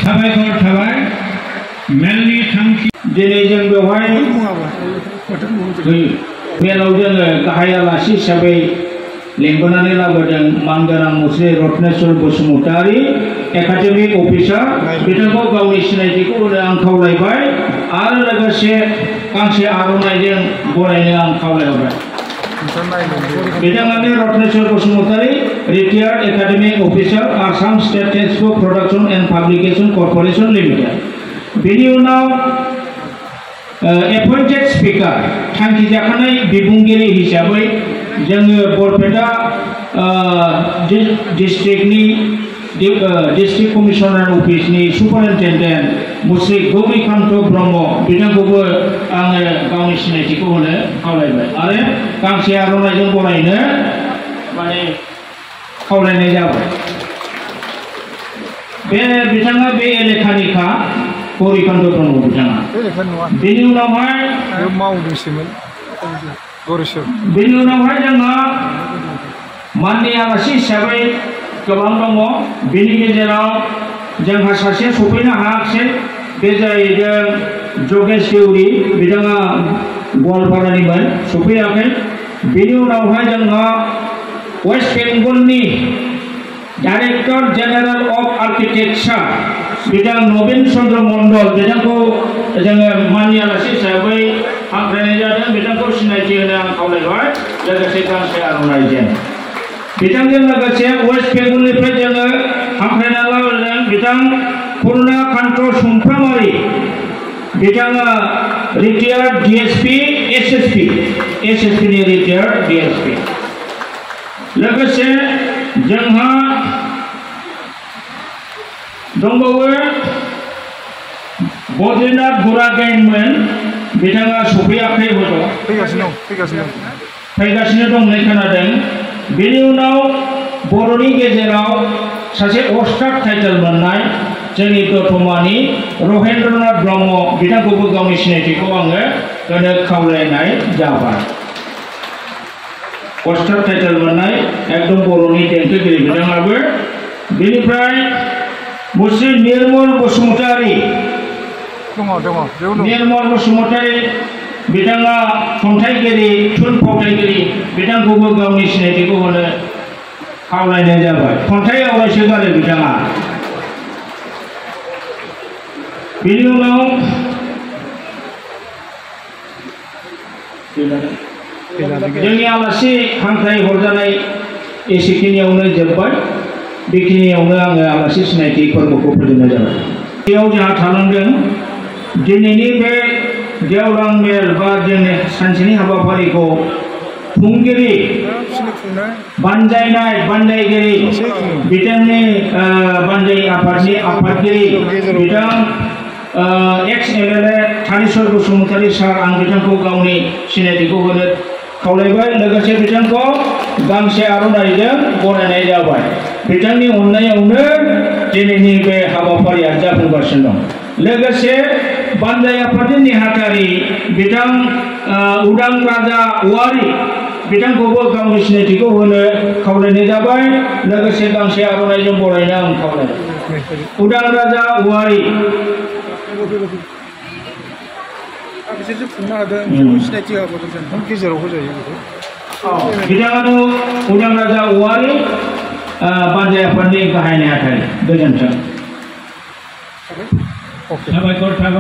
साबायखर थाबाय मेलनि थांखि दिनै जों बेवहाय मेलाव जोङो गाहाय आलासि हिसाबै लेंबोनानै लाबोदों मानगोनां मुस्रि रत्नेश्वर बसुमतारी एकाडेमिक अफिसार बिथांखौ गावनि सिनायथिखौ होनो आं खावलायबाय आरो लोगोसे गांसे आर'नाइजों बरायनो आं खावलायबाय। बिथाङानो Ratneswar Basumatary retired academic officer Assam state textbook production and publication corporation limited. बेनि उनाव एपइन्टेड स्पिकार थांखि जाखानाय बिबुंगिरि हिसाबै जोङो बरपेटा डिस्ट्रिक्टनि डिस्ट्रिक्ट कमिशनार अफिसनि सुपारिनटेन्डेन्ट मुस्रि गौरीकान्त ब्रह्म बिथांखौबो आङो गावनि सिनायथिखौ होनो खावलायबाय आरो गांसे आर'नाइजों बरायनो माने खावलायनाय जाबाय। बिथाङा बे एलेखानिखा गौरीकान्त ब्रह्म बिथाङा। बेनि उनावहाय जोंहा माननि आलासि हिसाबै गोबां दङ। बेनि गेजेराव जोंहा सासे सफैनो हायाखिसै बे जाहैदों जगेश देउरि बिथाङा गवालपारानिमोन सफैयाखै। बेनि उनावहाय जोंहा वेस्ट बेंगलनि डाइरेक्टर जेनेरेल अफ आर्किटेक्चार बिथां नवीन चन्द्र मण्डल बिथांखौ जोङो माननि आलासि हिसाबै हांख्रायनाय जादों। बिथांखौ सिनायथि होनो आं खावलायबाय लोगोसे गांसे आर'नाइजों। बिथांजों लोगोसे वेस्ट बेंगलनिफ्राय जोङो हांख्रायना लाबोदों बिथां करुणाकान्त सुमफ्रामारि बिथाङा रिटायार्ड डीएसपी एसएसपी नि रिटायार्ड डीएसपी। लोगोसे जोंहा दंबावो बद्रीनाथ बुरागैनमोन बिथाङा सफैयाखै हयथ' फैगासिनो दं होननाय खोनादों। बेनि उनाव बर'नि गेजेराव सासे अस्टाद टाइटेल मोननाय जोंनि दतमानि रहेन्द्रनाथ ब्रह्म बिथांखौबो गावनि सिनायथिखौ आङो होनो खावलायनाय जाबाय। अस्टाद टाइटेल मोननाय एकदम बर'नि देंखोगिरि बिथाङाबो। बेनिफ्राय मुस्रि निर्मल बसुमतारी बिथाङा खन्थाइगिरि थुनफावथाइगिरि बिथांखौबो गावनि सिनायथिखौ होनो खावलायनाय जाबाय। खन्थाइ आवरायसोगारो बिथाङा। बेनि उनाव जोंनि आलासि हांख्राय हरजानाय एसेखिनियावनो जोब्बाय। बेखिनियावनो आङो आलासि सिनायथि फोरबोखौ फोजोबनाय जाबाय। बेयाव जोंहा थालांदों दिनैनि बे गेवलां मेल बा जोंनि सानसेनि हाबाफारिखौ खुंगिरि बानजायगिरि बिथांनि बानजाय आफादनि आफादगिरि बिथां एक्स एमएलए थानेश्वर बसुमतारी सार आं बिथांखौ गावनि सिनायथिखौ होनो खावलायबाय। लोगोसे बिथांखौ गांसे आर'नाइजों बरायनाय जाबाय। बिथांनि अननायावनो दिनैनि बे हाबाफारिया जाफुंगासिनो दं। लोगोसे बानजाय आफादनि नेहाथारि बिथां उदां राजा औवारी बिथांखौबो गावनि सिनायथिखौ होनो खावलायनाय जाबाय। लोगोसे गांसे आर'नाइजों बरायनो आं खावलायबाय। उदां राजा औवारी बिथाङानो उदां राजा औवारी बानजाय आफादनि गाहाय नेहाथारि। गोजोन्थों। साबायखर थाबाय।